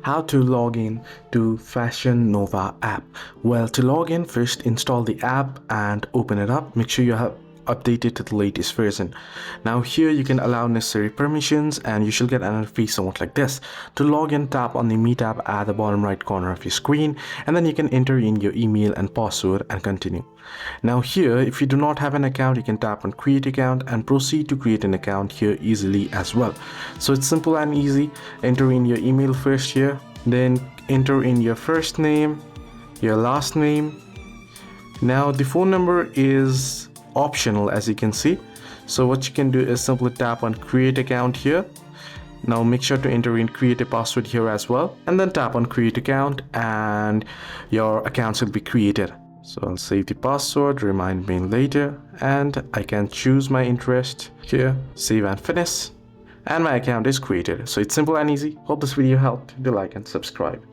How to log in to Fashion Nova app. Well, to log in, first install the app and open it up. Make sure you have updated to the latest version. Now here you can allow necessary permissions and you should get an interface somewhat like this. To log in, tap on the Me tab at the bottom right corner of your screen, and then you can enter in your email and password and continue. Now here, if you do not have an account, you can tap on create account and proceed to create an account here easily as well. So it's simple and easy. Enter in your email first here, then enter in your first name, your last name. Now the phone number is optional, as you can see. So what you can do is simply tap on create account here. Now make sure to enter in create a password here as well, and then tap on create account and your accounts will be created. So I'll save the password, remind me later, and I can choose my interest here, save and finish, and my account is created. So it's simple and easy. Hope this video helped. Do like and subscribe.